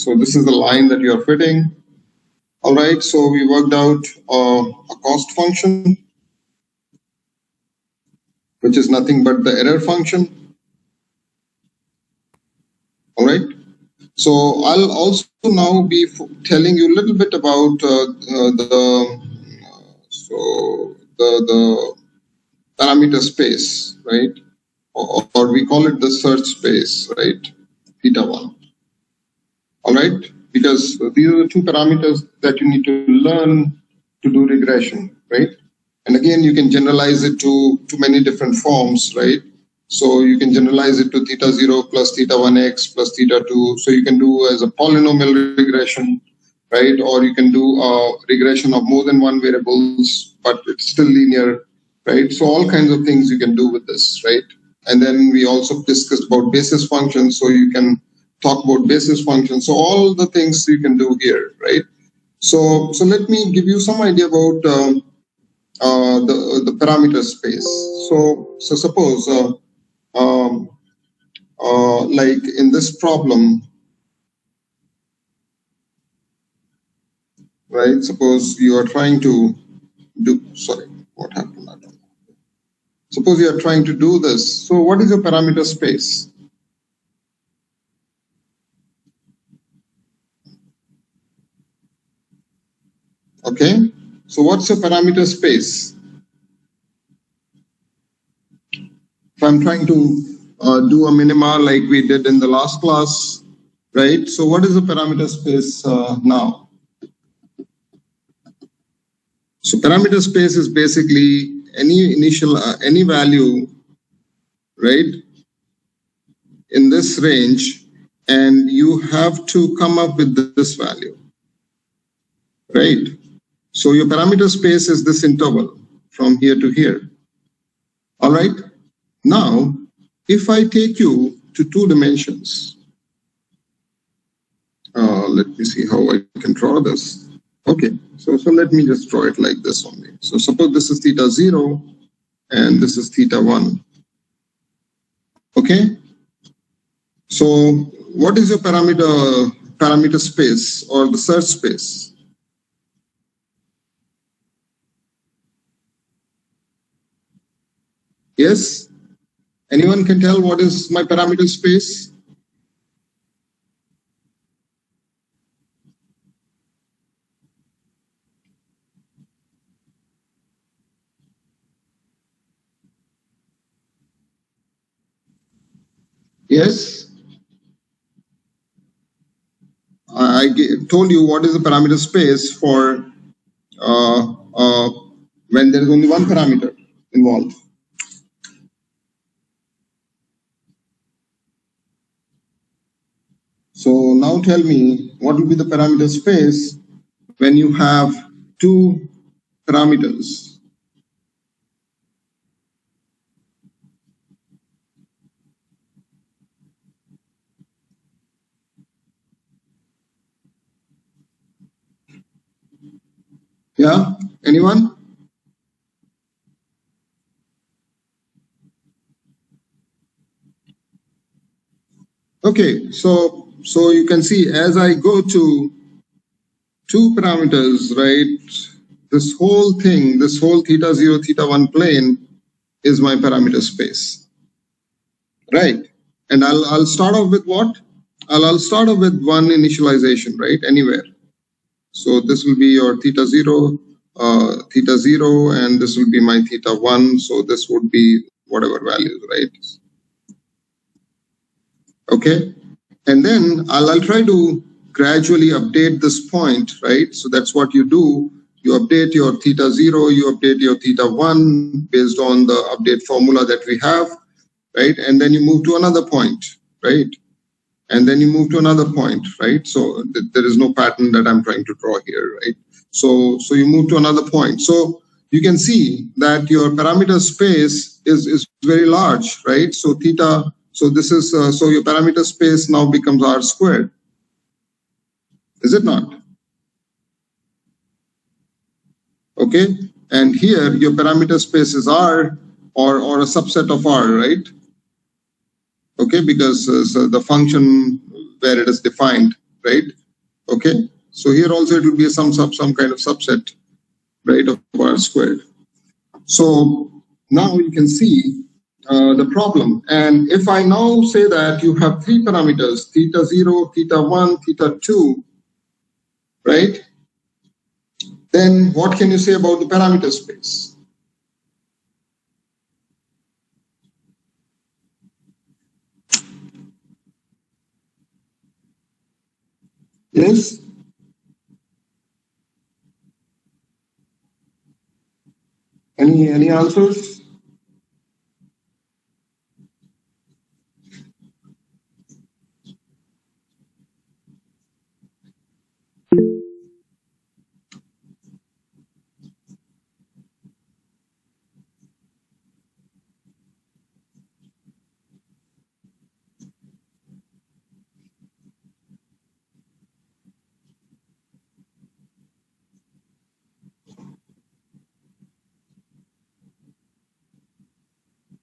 So this is the line that you're fitting. All right, so we worked out a cost function, which is nothing but the error function. All right. So I'll also now be telling you a little bit about the parameter space, right? Or we call it the search space, right? Theta1. All right, because these are the two parameters that you need to learn to do regression, right? And again, you can generalize it to many different forms, right? So you can generalize it to θ0 plus θ1x plus θ2. So you can do as a polynomial regression, right? Or you can do a regression of more than one variables, but it's still linear, right? So all kinds of things you can do with this, right? And then we also discussed about basis functions, so you can talk about basis functions. So all the things you can do here, right? So let me give you some idea about the parameter space. So suppose like in this problem, right? Suppose you are trying to do, sorry, what happened? I don't know. Suppose you are trying to do this. So what is your parameter space? Okay, so what's your parameter space? If I'm trying to do a minima like we did in the last class, right? So what is the parameter space now? So parameter space is basically any initial, any value, right, in this range, and you have to come up with this value, right? So your parameter space is this interval from here to here. All right. Now, if I take you to two dimensions, let me see how I can draw this. Okay, so let me just draw it like this only. So suppose this is θ0 and this is θ1. Okay. So what is your parameter space or the search space? Yes? Anyone can tell what is my parameter space? Yes? I told you what is the parameter space for when there is only one parameter involved. So now tell me, what will be the parameter space when you have two parameters? Yeah, anyone? Okay, so you can see as I go to two parameters, right? This whole thing, this whole θ0, θ1 plane is my parameter space, right? And I'll start off with what? I'll start off with one initialization, right? Anywhere. So this will be your θ0, and this will be my θ1. So this would be whatever values, right? Okay, and then I'll try to gradually update this point, right? So that's what you do. You update your θ0, you update your θ1 based on the update formula that we have, right? And then you move to another point, right? And then you move to another point, right? So there is no pattern that I'm trying to draw here, right? So you move to another point. So you can see that your parameter space is very large, right? So theta. So this is so your parameter space now becomes r squared. Is it not? Okay, and here your parameter space is r or a subset of r, right? Okay, because so the function where it is defined, right? Okay, so here also it will be some kind of subset, right, of R squared. So now you can see the problem. And if I now say that you have three parameters, theta 0, theta 1, theta 2, right? Then what can you say about the parameter space? Yes? Any answers?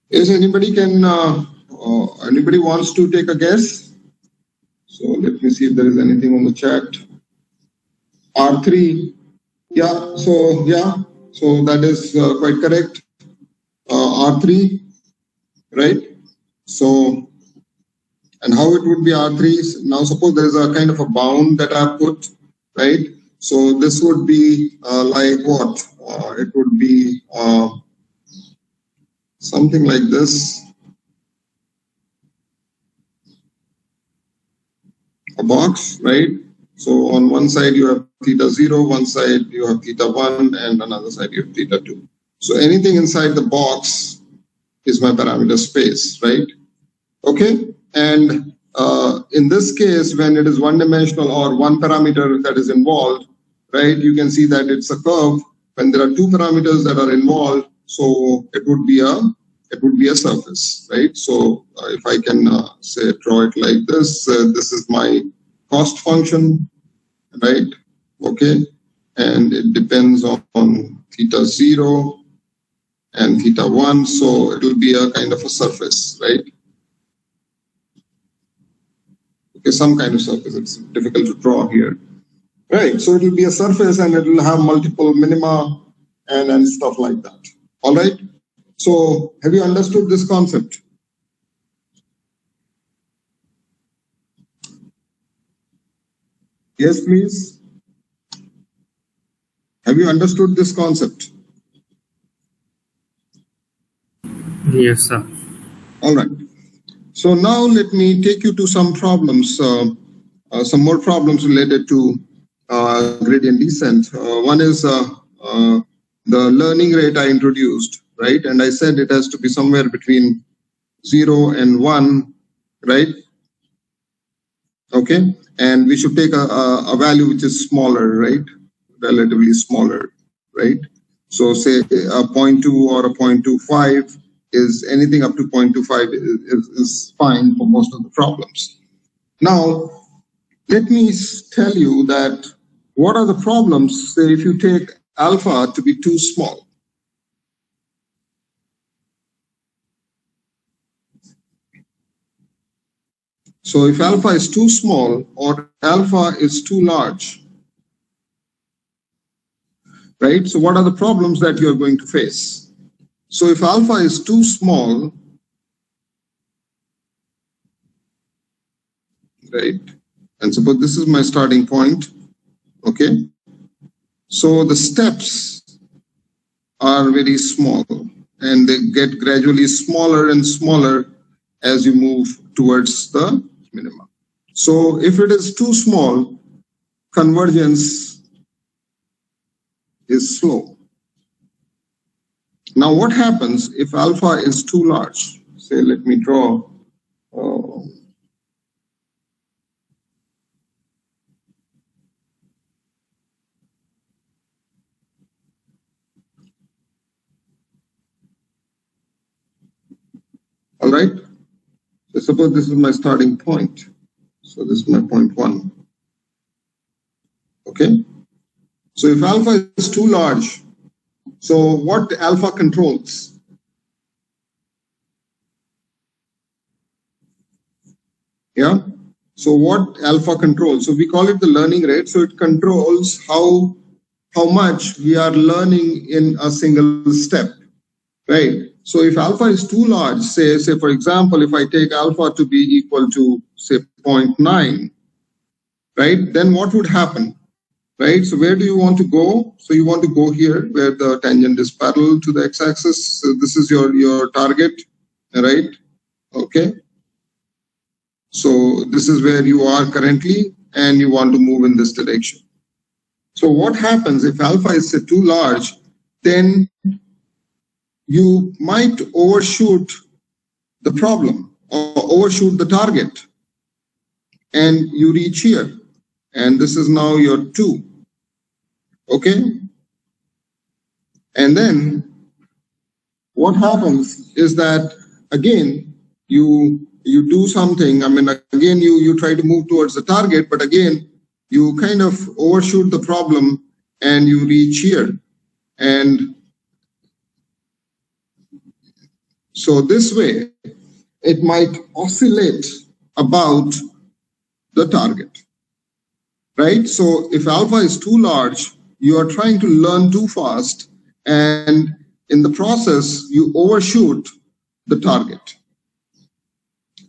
Is anybody anybody wants to take a guess? So let me see if there is anything on the chat. R3, yeah, so that is quite correct. R3, right? So, and how it would be R3? Now suppose there is a kind of a bound that I have put, right? So this would be like what? It would be something like this. A box, right? So on one side you have theta 0, one side you have theta 1, and another side you have theta 2. So anything inside the box is my parameter space, right? Okay, and in this case, when it is one-dimensional or one parameter that is involved, right, you can see that it's a curve. When there are two parameters that are involved, so it would be a surface, right? So if I can say draw it like this, this is my cost function, right? Okay, and it depends on theta 0 and theta 1, so it will be a kind of a surface, right? Okay, some kind of surface. It's difficult to draw here, right? So it will be a surface and it will have multiple minima and stuff like that. All right. So have you understood this concept? Yes, please. Have you understood this concept? Yes, sir. All right. So now let me take you to some problems, some more problems related to gradient descent. One is the learning rate I introduced, right? And I said it has to be somewhere between 0 and 1, right? Okay. And we should take a value which is smaller, right? Relatively smaller, right? So say a 0.2 or a 0.25 is anything up to 0.25 is fine for most of the problems. Now, let me tell you that what are the problems, say if you take alpha to be too small. So if alpha is too small or alpha is too large, right? So what are the problems that you're going to face? So if alpha is too small, right? And suppose this is my starting point, okay? So the steps are very small and they get gradually smaller and smaller as you move towards the minimum. So if it is too small, convergence is slow. Now what happens if alpha is too large? Say, let me draw all right. So suppose this is my starting point. So this is my point 1. Okay. So if alpha is too large, so what alpha controls? Yeah. So what alpha controls? So we call it the learning rate. So it controls how much we are learning in a single step, right? So if alpha is too large, say for example, if I take alpha to be equal to say 0.9, right? Then what would happen, right? So where do you want to go? So you want to go here where the tangent is parallel to the x-axis. So this is your target, right? Okay. So this is where you are currently, and you want to move in this direction. So what happens if alpha is say, too large, then you might overshoot the problem or overshoot the target, and you reach here, and this is now your 2. Okay? And then what happens is that again you do something. I mean, again you try to move towards the target, but again you kind of overshoot the problem and you reach here. And so this way it might oscillate about the target, right? So if alpha is too large, you are trying to learn too fast, and in the process you overshoot the target,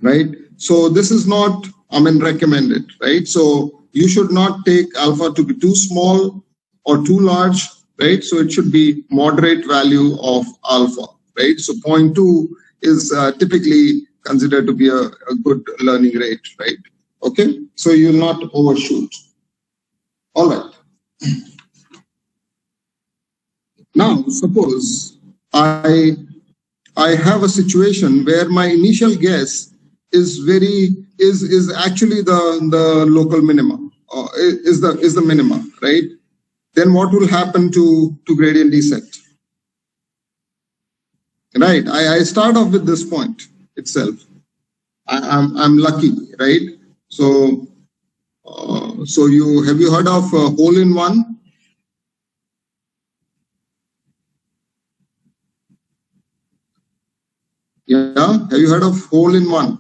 right? So this is not, I mean, recommended, right? So you should not take alpha to be too small or too large, right? So it should be moderate value of alpha, right? So 0.2 is typically considered to be a good learning rate, right? Okay, so you'll not overshoot. All right. Now, suppose I have a situation where my initial guess is actually the local minima, is the minima, right? Then what will happen to gradient descent? Right. I start off with this point itself. I'm lucky, right? So so have you heard of hole-in-one? Yeah, have you heard of hole-in-one?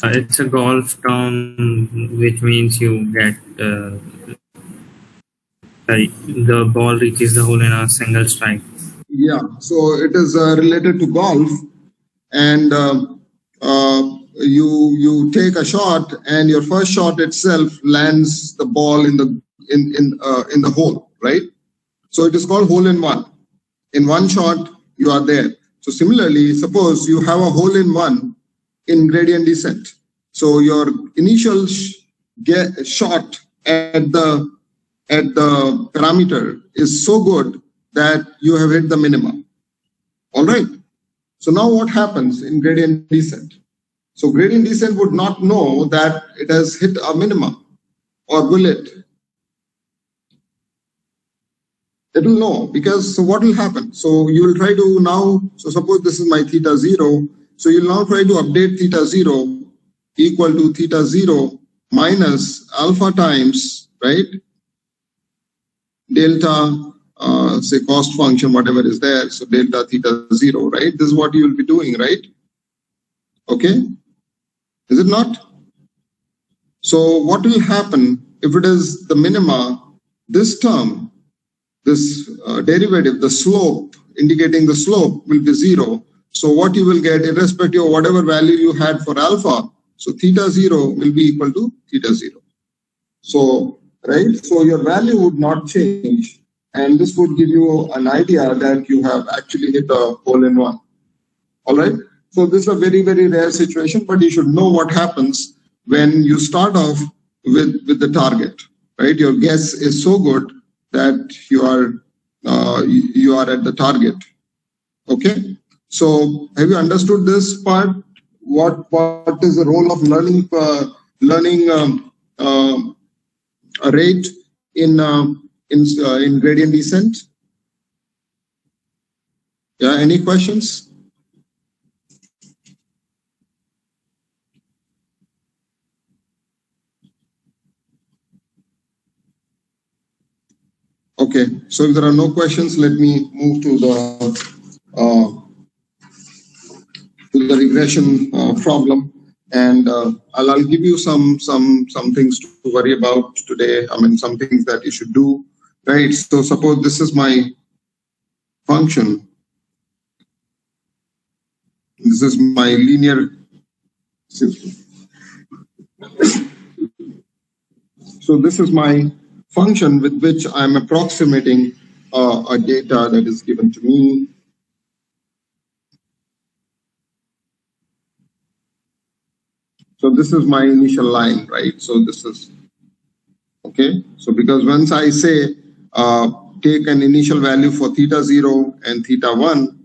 It's a golf term, which means you get the ball reaches the hole in a single strike. Yeah, so it is related to golf, and you take a shot, and your first shot itself lands the ball in the hole, right? So it is called hole-in-one. In one shot, you are there. So similarly, suppose you have a hole-in-one in gradient descent. So your initial shot at the parameter is so good that you have hit the minimum. All right. So now what happens in gradient descent? So gradient descent would not know that it has hit a minimum, or will it? It will know, because so what will happen? So you will try to now, so suppose this is my theta 0. So you'll now try to update theta 0 equal to theta 0 minus alpha times, right? Delta, say cost function, whatever is there. So delta theta 0, right? This is what you will be doing, right? Okay. Is it not? So what will happen if it is the minima, this term, this derivative, the slope, indicating the slope, will be 0. So what you will get, irrespective of whatever value you had for alpha, so theta 0 will be equal to theta 0. So, right, so your value would not change, and this would give you an idea that you have actually hit a hole-in-one. All right, so this is a very, very rare situation, but you should know what happens when you start off with the target, right? Your guess is so good that you are at the target. Okay, so have you understood this part? What is the role of learning a rate in gradient descent? Yeah, any questions? Okay, so if there are no questions, let me move to the regression problem. And I'll give you some things to worry about today. I mean, some things that you should do, right? So suppose this is my function. This is my linear system. So this is my function with which I'm approximating a data that is given to me. So this is my initial line, right? So this is, okay. So because once I say take an initial value for theta 0 and theta 1,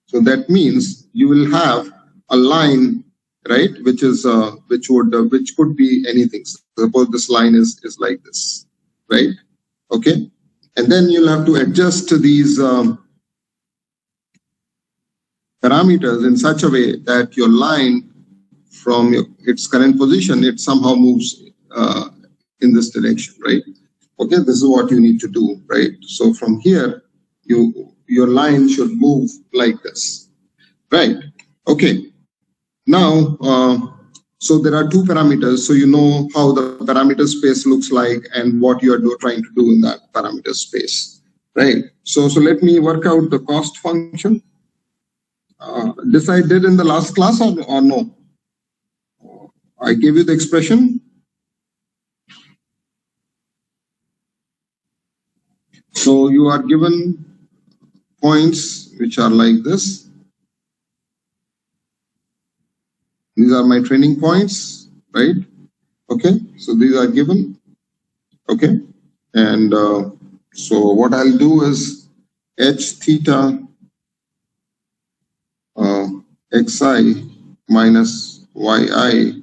so that means you will have a line, right, which is which could be anything. Suppose this line is like this, right? Okay, and then you'll have to adjust these parameters in such a way that your line from its current position, it somehow moves in this direction, right? Okay, this is what you need to do, right? So from here, your line should move like this, right? Okay. Now, so there are two parameters, so you know how the parameter space looks like and what you are trying to do in that parameter space, right? So let me work out the cost function. This I did in the last class or no? I gave you the expression. So you are given points which are like this. These are my training points, right? Okay, so these are given. Okay, and so what I'll do is h theta xi minus yi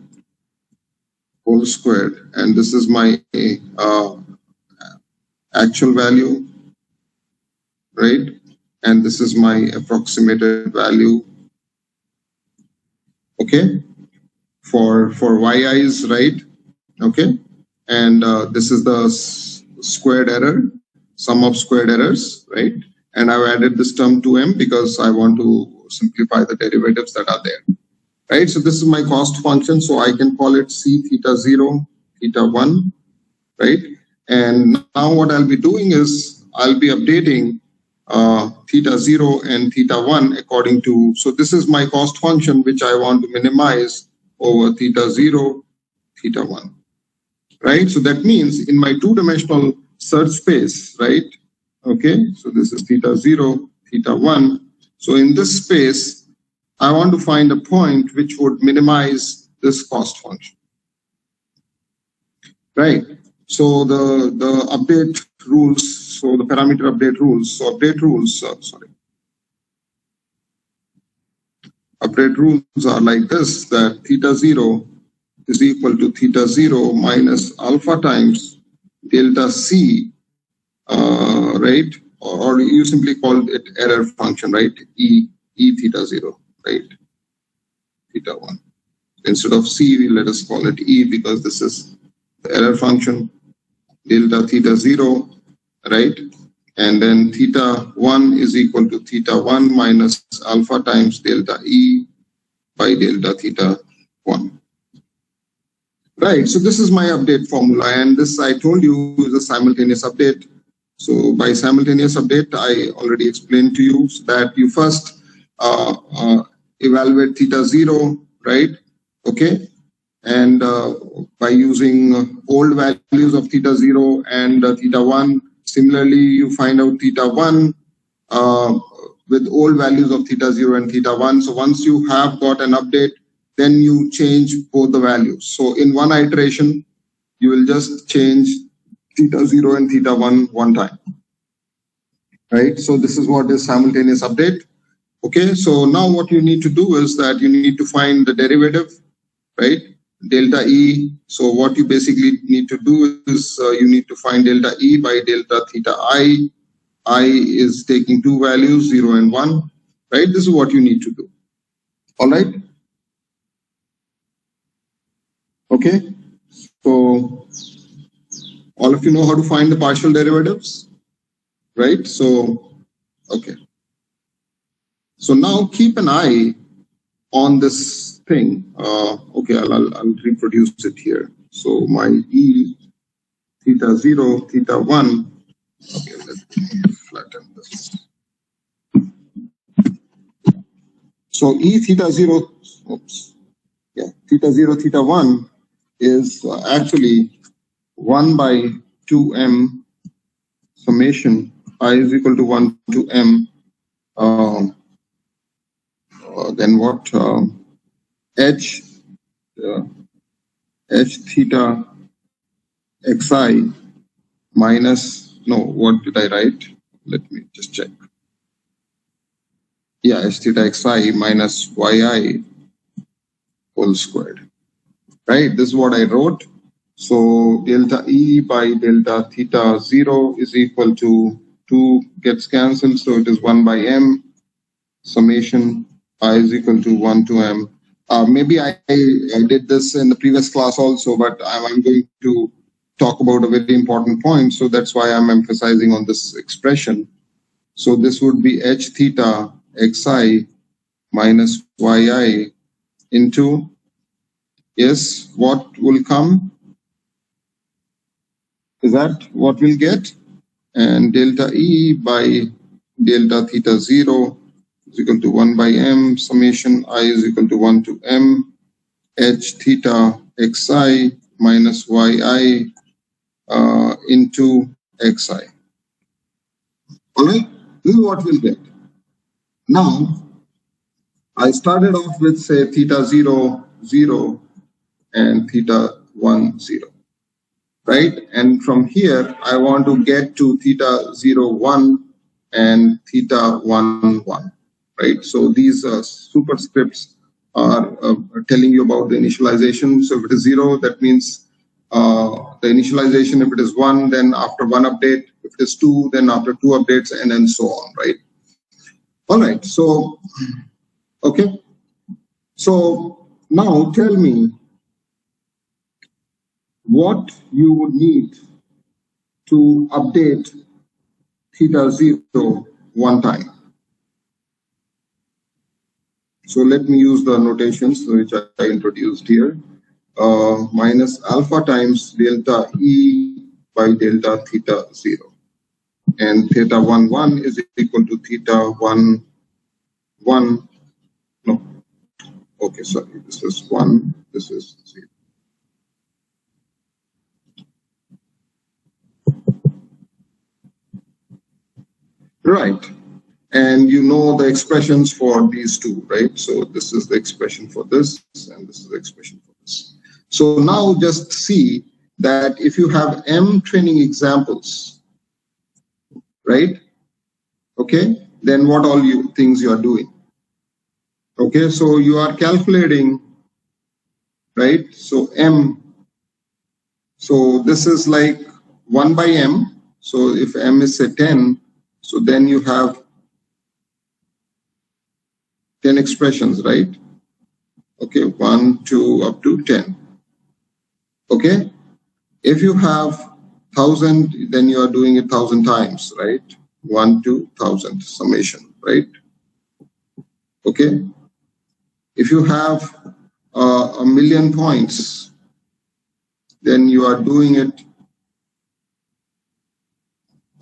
whole squared, and this is my actual value, right? And this is my approximated value, okay, for yi's, right? Okay, and this is the squared error, sum of squared errors, right? And I've added this term to m because I want to simplify the derivatives that are there, right? So this is my cost function, so I can call it c theta 0, theta 1, right? And now what I'll be doing is I'll be updating theta 0 and theta 1 according to, so this is my cost function which I want to minimize over theta 0, theta 1, right? So that means in my two-dimensional search space, right? Okay, so this is theta 0, theta 1. So in this space, I want to find a point which would minimize this cost function, right? So the update rules, so the parameter update rules, so update rules, update rules are like this, that theta 0 is equal to theta 0 minus alpha times delta c, right? Or you simply call it error function, right? E theta 0, right? Theta 1. Instead of c, let us call it e because this is the error function, delta theta 0, right? And then theta 1 is equal to theta 1 minus alpha times delta e by delta theta 1. Right, so this is my update formula, and this I told you is a simultaneous update. So by simultaneous update, I already explained to you that you first evaluate theta 0, right? Okay, and by using old values of theta 0 and theta 1, similarly you find out theta 1 with old values of theta 0 and theta 1. So once you have got an update, then you change both the values. So in one iteration, you will just change theta 0 and theta 1 time, right? So this is what is simultaneous update. Okay, so now what you need to do is that you need to find the derivative, right? Delta E. So what you basically need to do is you need to find delta E by delta theta I. I is taking two values, 0 and 1, right? This is what you need to do. All right. Okay, so all of you know how to find the partial derivatives, right? So, okay. So now keep an eye on this thing. Okay, I'll reproduce it here. So my E theta 0, theta 1. Okay, let me flatten this. So E theta 0, oops, yeah, theta 0, theta 1 is actually 1 by 2m summation I is equal to 1 to m. Then what? H theta xi minus, no, what did I write? Let me just check. Yeah, h theta xi minus yi whole squared. Right, this is what I wrote. So delta E by delta theta 0 is equal to 2 gets cancelled, so it is 1 by m summation I is equal to 1 to m. Maybe I did this in the previous class also, but I'm going to talk about a very important point, so that's why I'm emphasizing on this expression. So this would be h theta xi minus yi into, yes, what will come? Is that what we'll get? And delta E by delta theta 0 is equal to 1 by m summation I is equal to 1 to m h theta xi minus yi into xi. All right, this is what we'll get. Now, I started off with, say, theta 0, 0 and theta 1, 0. Right? And from here, I want to get to theta 0, 1 and theta 1, 1. Right? So these superscripts are telling you about the initialization. So if it is 0, that means the initialization. If it is 1, then after 1 update. If it is 2, then after 2 updates, and then so on. Right? All right. So, okay. So now tell me what you would need to update theta 0 one time. So let me use the notations which I introduced here. Minus alpha times delta E by delta theta 0. And theta 1, 1 is equal to theta 1, 1. No. Okay, sorry. This is 1. This is 0. Right. And you know the expressions for these two, right? So this is the expression for this, and this is the expression for this. So now just see that if you have m training examples, right? Okay, then what all things you are doing? Okay, so you are calculating, right? So m, so this is like 1 by m. So if m is say 10, so then you have 10 expressions, right? Okay, 1, 2, up to 10. Okay, if you have 1,000, then you are doing it 1,000 times, right? 1 to 1,000 summation, right? Okay, if you have 1,000,000 points, then you are doing it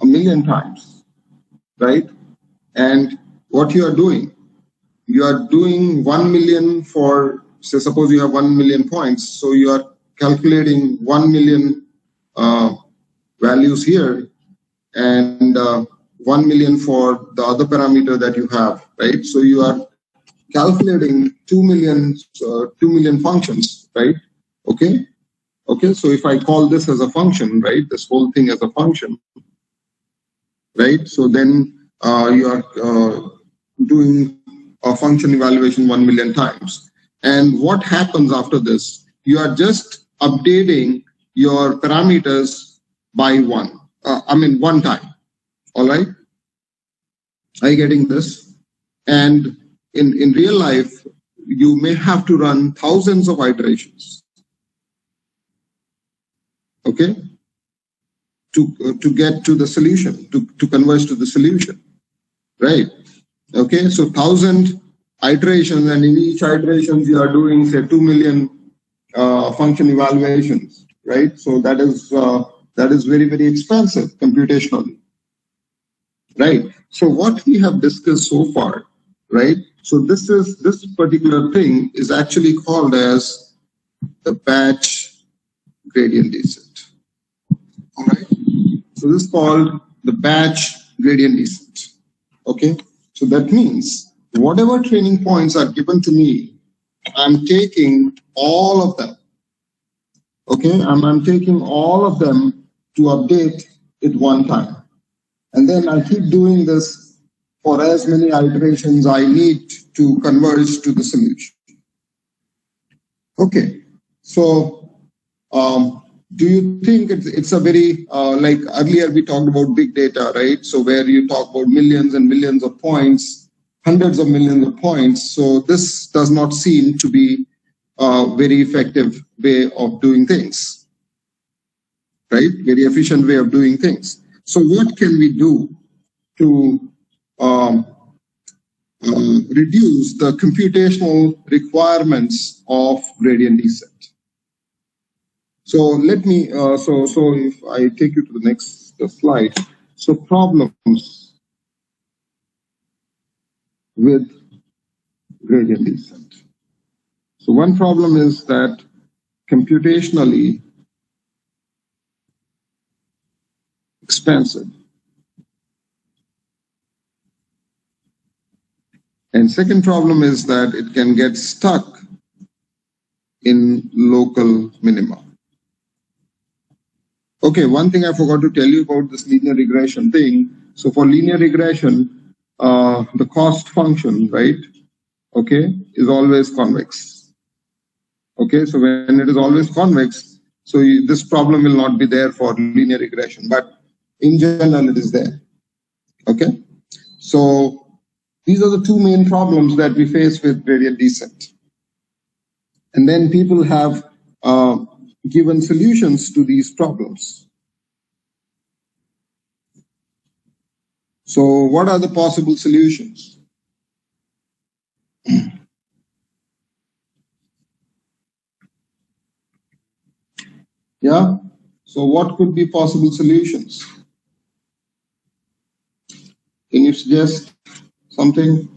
1,000,000 times, right? And what you are doing? You are doing 1 million for, say, suppose you have 1 million points, so you are calculating 1 million values here, and 1 million for the other parameter that you have, right? So you are calculating 2 million functions, right? Okay. Okay. So if I call this as a function, right, this whole thing as a function, right? So then you are doing a function evaluation 1 million times. And what happens after this? You are just updating your parameters by one time. All right? Are you getting this? And in real life, you may have to run thousands of iterations. Okay? To get to the solution, to converge to the solution. Right? Okay, so 1,000 iterations, and in each iterations you are doing say 2 million function evaluations, right? So that is very, very expensive computationally, right? So what we have discussed so far, right? So this particular thing is actually called as the batch gradient descent. All right. So this is called the batch gradient descent. Okay. So that means whatever training points are given to me, I'm taking all of them. Okay. I'm taking all of them to update it one time. And then I keep doing this for as many iterations I need to converge to the solution. Okay. So do you think it's a very, like earlier we talked about big data, right? So where you talk about millions and millions of points, hundreds of millions of points. So this does not seem to be a very effective way of doing things, right? Very efficient way of doing things. So what can we do to reduce the computational requirements of gradient descent? So let me, so if I take you to the next slide. So problems with gradient descent. So one problem is that computationally expensive. And second problem is that it can get stuck in local minima. Okay, one thing I forgot to tell you about this linear regression thing. So for linear regression, the cost function, right, okay, is always convex. Okay, so when it is always convex, so this problem will not be there for linear regression, but in general it is there. Okay, so these are the two main problems that we face with gradient descent. And then people have given solutions to these problems. So what are the possible solutions? Yeah, so what could be possible solutions? Can you suggest something?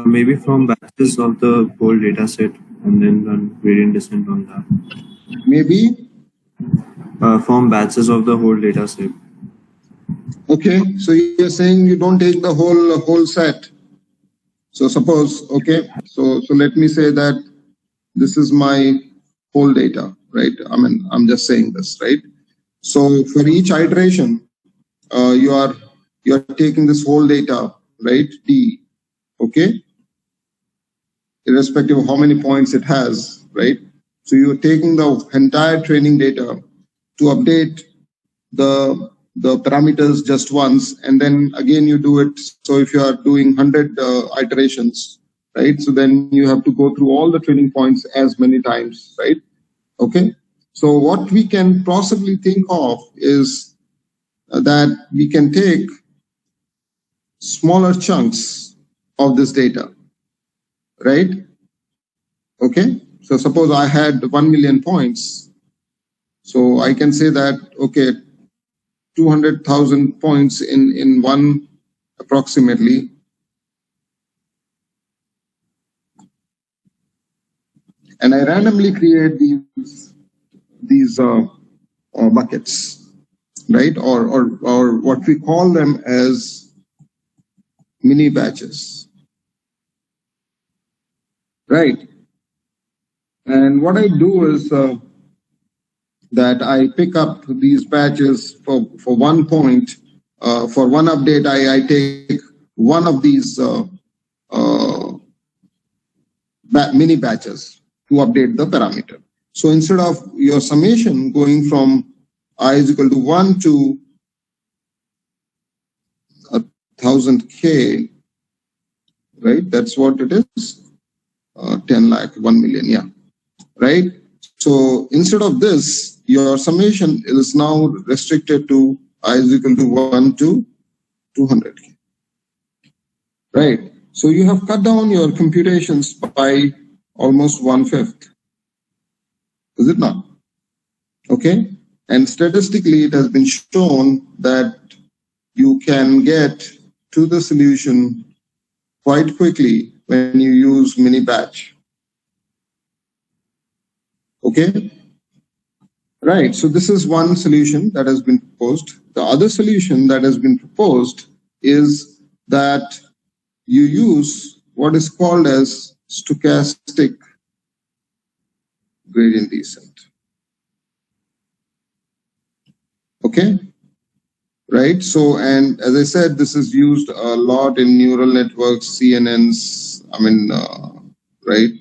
Maybe from batches of the whole data set and then run gradient descent on that. Maybe? From batches of the whole data set. Okay, so you're saying you don't take the whole set. So suppose, okay, so let me say that this is my whole data, right? I mean, I'm just saying this, right? So for each iteration, you are taking this whole data, right? D, okay? Irrespective of how many points it has, right? So you're taking the entire training data to update the parameters just once, and then again you do it. So if you are doing 100 iterations, right? So then you have to go through all the training points as many times, right? Okay. So what we can possibly think of is that we can take smaller chunks of this data, right? Okay. So suppose I had 1 million points. So I can say that, okay, 200,000 points in one approximately. And I randomly create these buckets, right? Or what we call them as mini batches, right? And what I do is that I pick up these batches for 1 point. For one update, I take one of these mini batches to update the parameter. So instead of your summation going from I is equal to 1 to 1000K, right? That's what it is. 10 lakh, 1 million, yeah, right? So instead of this, your summation is now restricted to I is equal to 1 to 200K. Right? So you have cut down your computations by almost 1/5. Is it not? Okay? And statistically, it has been shown that you can get to the solution quite quickly when you use mini batch. Okay? Right. So this is one solution that has been proposed. The other solution that has been proposed is that you use what is called as stochastic gradient descent. Okay? Right. So, and as I said, this is used a lot in neural networks, CNNs, right?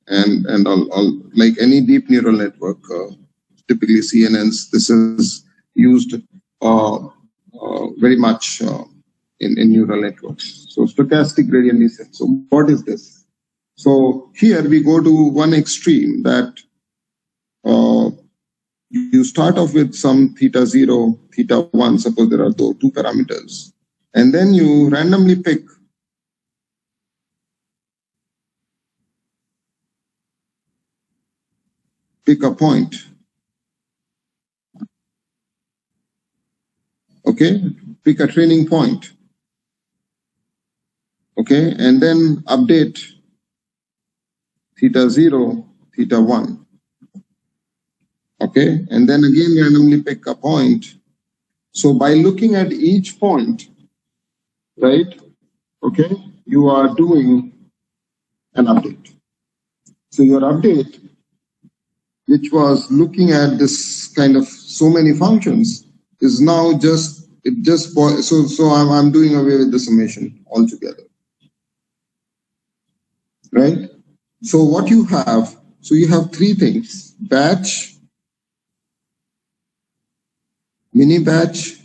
And all like any deep neural network, typically CNNs, this is used very much in neural networks. So stochastic gradient descent. So what is this? So here we go to one extreme that you start off with some theta 0, theta 1, suppose there are two parameters, and then you randomly pick a point. Okay, pick a training point. Okay, and then update theta 0, theta 1. Okay, and then again randomly pick a point. So by looking at each point, right, okay, you are doing an update. So your update, which was looking at this kind of so many functions, is now so I'm doing away with the summation altogether. Right? So what you have, so you have three things: batch, mini batch,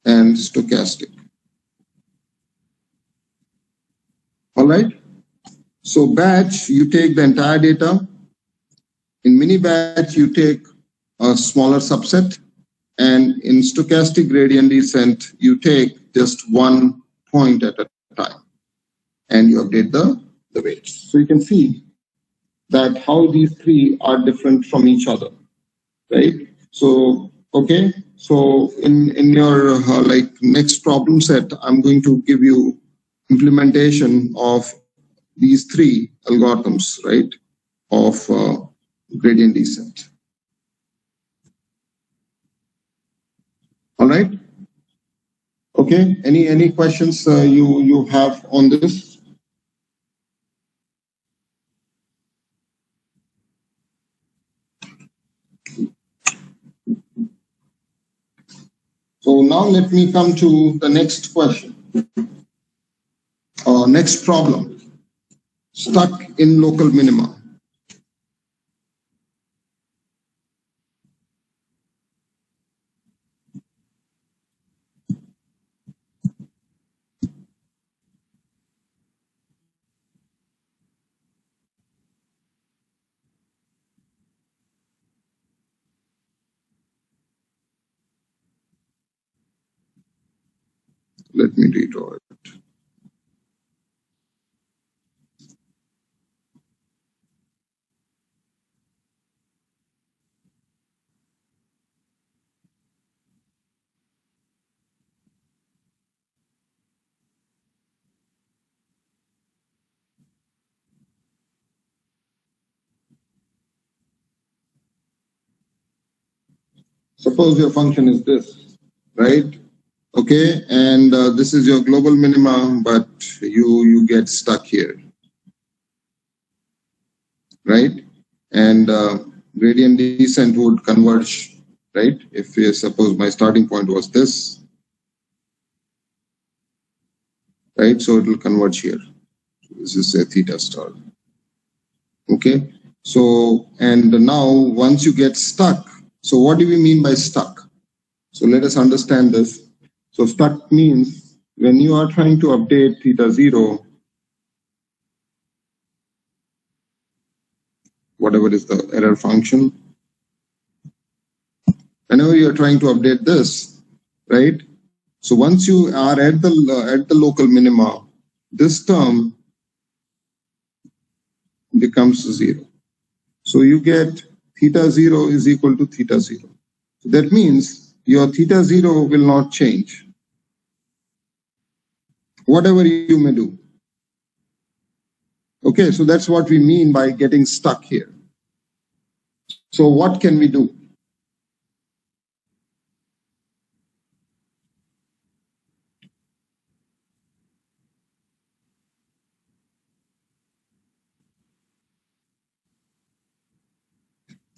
and stochastic. All right? So batch, you take the entire data. In mini batch, you take a smaller subset. And in stochastic gradient descent, you take just one point at a time and you update the weights. So you can see that how these three are different from each other, right? So, okay. So in your like next problem set, I'm going to give you implementation of these three algorithms, right, of gradient descent. All right. Okay. Any questions you have on this? So now let me come to the next question. Next problem. Stuck in local minima. Let me redraw it. Suppose your function is this, right? Okay, and this is your global minima, but you get stuck here, right? And gradient descent would converge, right? If you suppose my starting point was this, right? So it will converge here. This is a theta star. Okay, so and now once you get stuck, so what do we mean by stuck? So let us understand this. So stuck means when you are trying to update theta 0, whatever is the error function. Whenever you're trying to update this, right? So once you are at the local minima, this term becomes 0. So you get theta 0 is equal to theta 0. So that means your theta 0 will not change, whatever you may do. Okay, so that's what we mean by getting stuck here. So what can we do?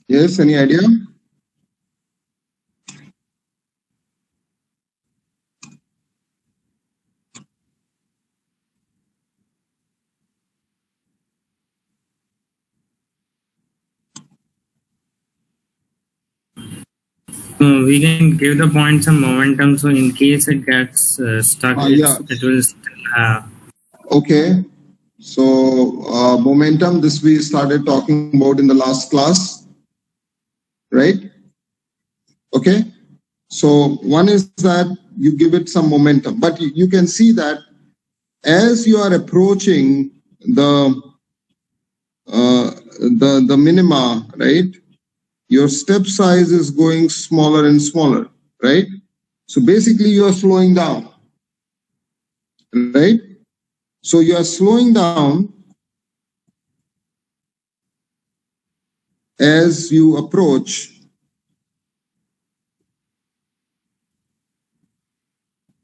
Yes, any idea? We can give the point some momentum, so in case it gets stuck, Yeah. it will still have. Okay, so momentum, this we started talking about in the last class, right? Okay, so one is that you give it some momentum, but you can see that as you are approaching the minima, right? Your step size is going smaller and smaller, right? So basically you are slowing down, right? So you are slowing down as you approach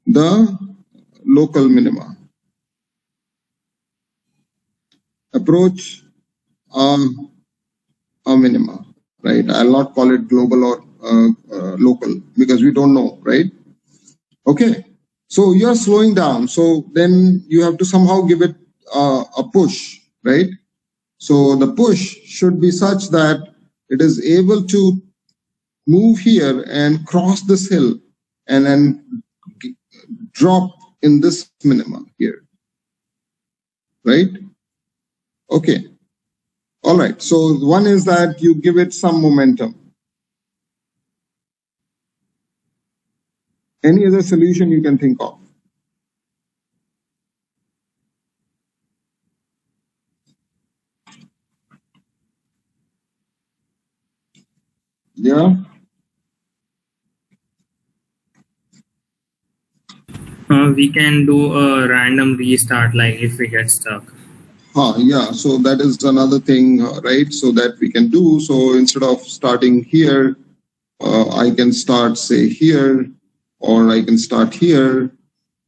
the local minima. Approach a minima, right? I'll not call it global or local because we don't know, right? Okay, so you're slowing down. So then you have to somehow give it a push, right? So the push should be such that it is able to move here and cross this hill and then drop in this minima here, right? Okay. All right. So one is that you give it some momentum. Any other solution you can think of? Yeah. We can do a random restart, like if we get stuck. Yeah, so that is another thing, right? So that we can do. So instead of starting here, I can start, say, here, or I can start here,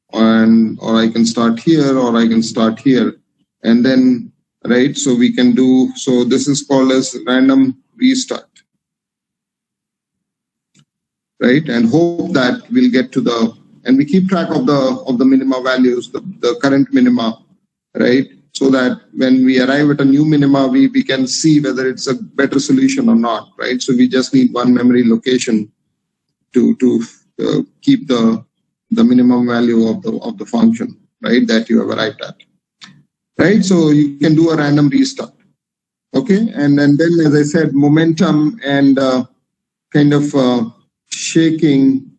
or I can start here, or I can start here. And then, right, so we can do, so this is called as random restart, right? And hope that we'll get to the, and we keep track of the minima values, the current minima, right? So that when we arrive at a new minima, we can see whether it's a better solution or not, right? So we just need one memory location to keep the minimum value of the function, right, that you have arrived at, right? So you can do a random restart, okay? And then as I said, momentum and kind of shaking,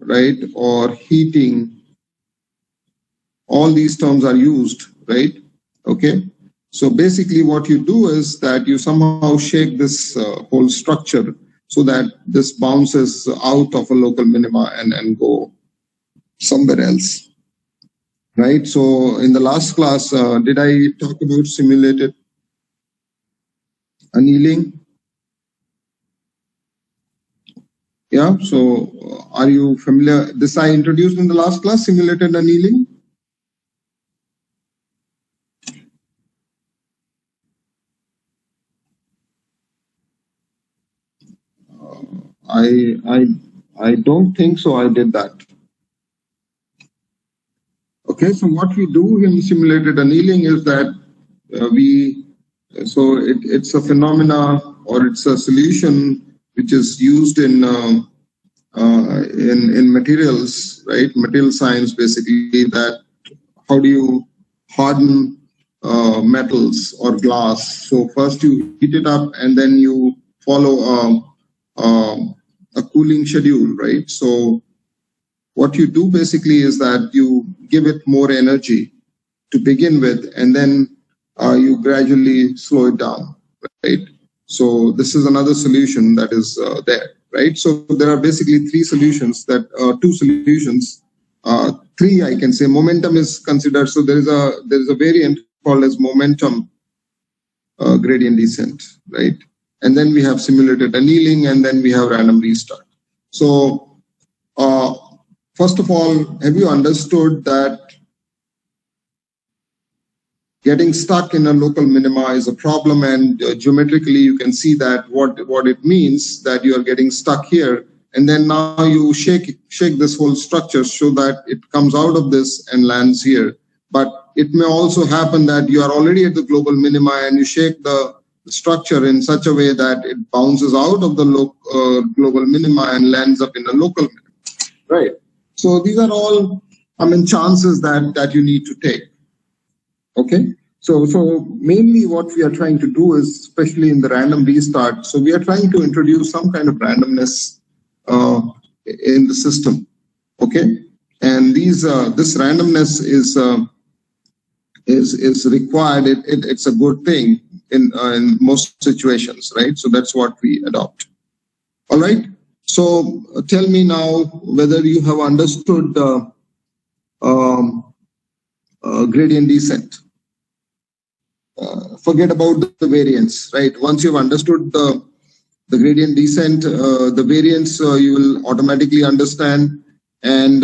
right, or heating, all these terms are used, right? Okay, so basically what you do is that you somehow shake this whole structure so that this bounces out of a local minima and go somewhere else, right? So in the last class, did I talk about simulated annealing? Yeah, so are you familiar? This I introduced in the last class, simulated annealing. I don't think so. I did that. Okay, so what we do in simulated annealing is that it's a phenomena or it's a solution which is used in materials, right? Material science, basically, that how do you harden metals or glass. So first you heat it up and then you follow a cooling schedule, right? So what you do basically is that you give it more energy to begin with, and then you gradually slow it down, right? So this is another solution that is there, right? So there are basically two solutions. Three, I can say. Momentum is considered. So there is a variant called as momentum gradient descent, right? And then we have simulated annealing, and then we have random restart. So first of all, have you understood that getting stuck in a local minima is a problem, and geometrically you can see that what it means, that you are getting stuck here, and then now you shake this whole structure so that it comes out of this and lands here. But it may also happen that you are already at the global minima and you shake the structure in such a way that it bounces out of the global minima and lands up in a local minima, right? So these are all, chances that you need to take. Okay, so mainly what we are trying to do is, especially in the random restart, so we are trying to introduce some kind of randomness in the system. Okay, and this randomness is required. It's a good thing in most situations, right? So that's what we adopt. All right. So tell me now whether you have understood gradient descent. Forget about the variance, right? Once you've understood the gradient descent, the variance you will automatically understand, and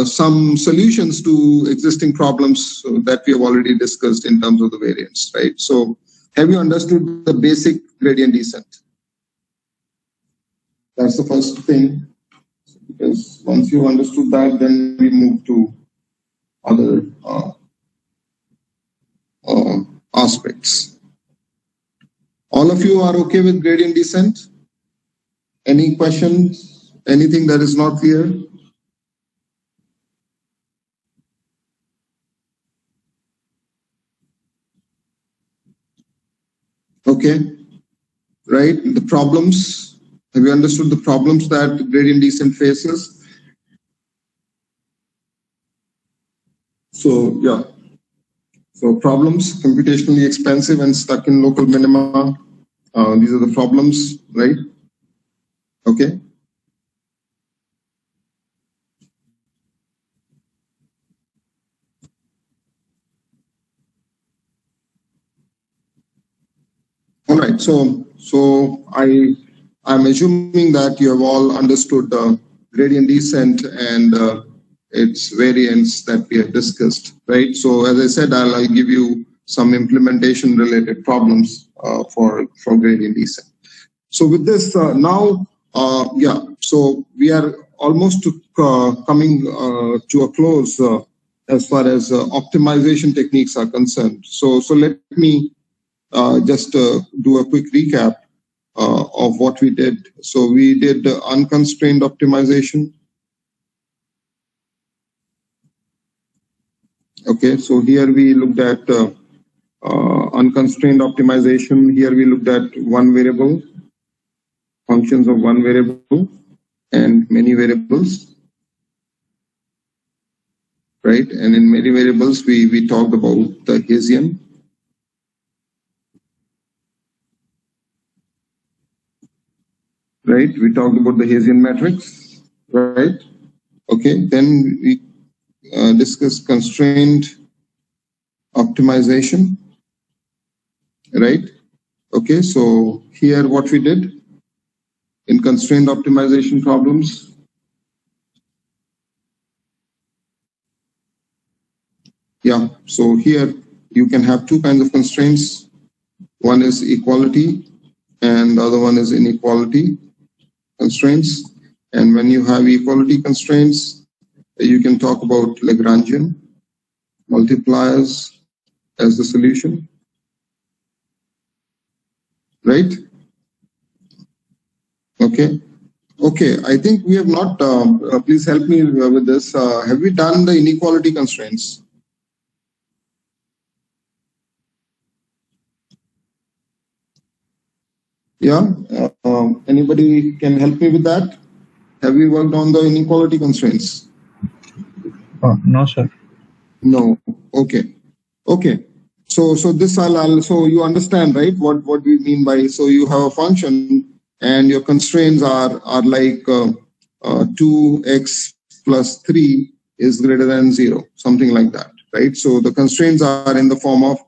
some solutions to existing problems that we have already discussed in terms of the variance, right? So have you understood the basic gradient descent? That's the first thing, because once you understood that, then we move to other aspects. All of you are okay with gradient descent? Any questions? Anything that is not clear? Okay, right? The problems. Have you understood the problems that gradient descent faces? So yeah. So problems, computationally expensive and stuck in local minima. These are the problems, right? Okay. All right. So I'm assuming that you have all understood gradient descent and its variants that we have discussed, right? So as I said, I'll give you some implementation related problems for gradient descent. So with this now, so we are almost coming to a close as far as optimization techniques are concerned. So let me just do a quick recap of what we did. So we did unconstrained optimization. Okay, so here we looked at unconstrained optimization. Here we looked at one variable, functions of one variable and many variables, right? And in many variables, we talked about the Hessian. Right, we talked about the Hessian matrix, right? Okay, then we discussed constrained optimization, right? Okay, so here what we did in constrained optimization problems, yeah, so here you can have two kinds of constraints. One is equality and the other one is inequality constraints. And when you have equality constraints, you can talk about Lagrangian multipliers as the solution, right? Okay. Okay, I think we have not, please help me with this. Have we done the inequality constraints? Yeah. Anybody can help me with that? Have we worked on the inequality constraints? No, sir. No. Okay. Okay. So this so you understand, right? What we mean by, so you have a function and your constraints are like 2x plus 3 is greater than 0, something like that, right? So the constraints are in the form of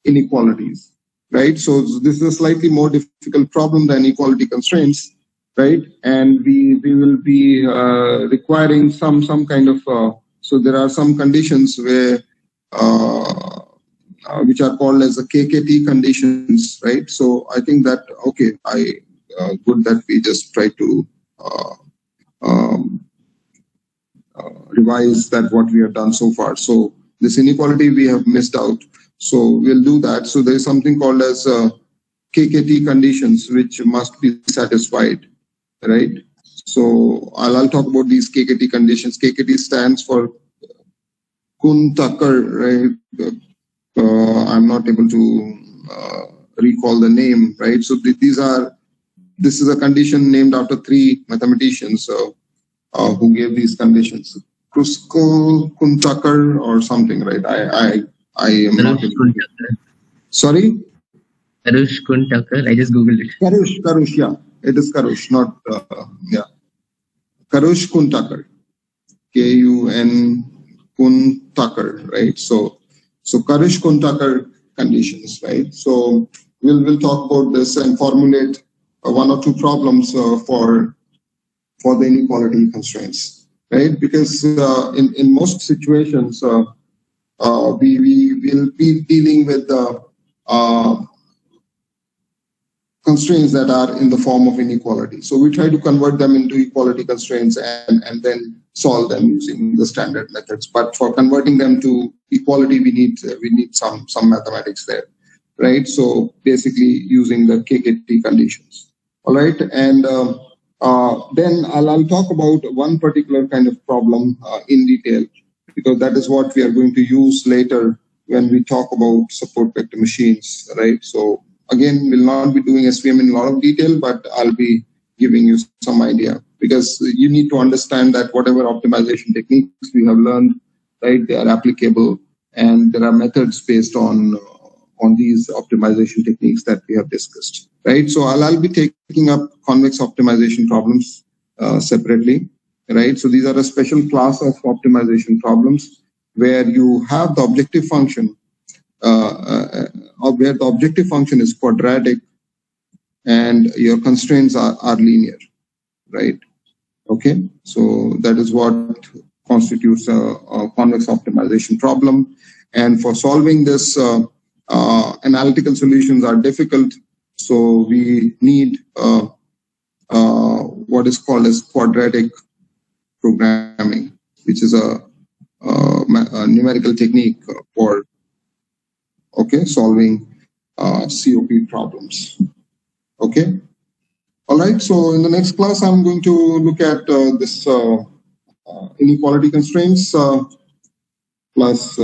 inequalities, right? So this is a slightly more difficult problem than equality constraints, right? And we will be requiring some kind of so there are some conditions where which are called as the KKT conditions, right? So I think that, okay, good that we just try to revise that what we have done so far. So this inequality we have missed out. So we'll do that. So there is something called as KKT conditions which must be satisfied, right? So I'll talk about these KKT conditions. KKT stands for Kuhn-Tucker, right? I'm not able to recall the name, right? So this is a condition named after 3 mathematicians who gave these conditions. Kruskal, Kuhn-Tucker, or something, right? I am not able to. Sorry? Karush Kuhn-Tucker. I just googled it. Karush, yeah. It is Karush, not, yeah. Karush Kuhn-Tucker. Kun Kuhn-Tucker, right? So Karush Kuhn-Tucker conditions, right? So we'll talk about this and formulate 1 or 2 problems for the inequality constraints, right? Because in most situations, we will be dealing with the constraints that are in the form of inequality. So we try to convert them into equality constraints and then solve them using the standard methods. But for converting them to equality, we need some mathematics there, right? So basically using the KKT conditions. All right, and then I'll talk about one particular kind of problem in detail, because that is what we are going to use later when we talk about support vector machines, right? So again, we'll not be doing SVM in a lot of detail, but I'll be giving you some idea, because you need to understand that whatever optimization techniques we have learned, right, they are applicable, and there are methods based on these optimization techniques that we have discussed, right? So I'll be taking up convex optimization problems separately, right? So these are a special class of optimization problems where you have the objective function, where the objective function is quadratic and your constraints are linear, right? Okay, so that is what constitutes a convex optimization problem. And for solving this, analytical solutions are difficult, so we need what is called as quadratic programming, which is a numerical technique for solving COP problems. Okay. All right. So in the next class, I'm going to look at this inequality constraints plus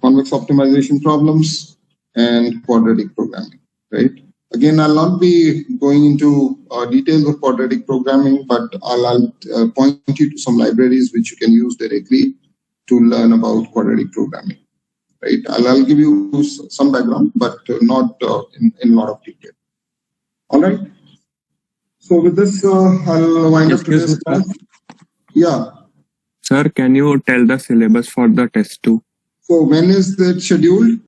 convex optimization problems and quadratic programming. Right. Again, I'll not be going into details of quadratic programming, but I'll point you to some libraries which you can use directly to learn about quadratic programming. Right, I'll give you some background, but not in a lot of detail. All right. So with this, I'll wind up today's class. Yeah. Sir, can you tell the syllabus for the test 2? So when is that scheduled?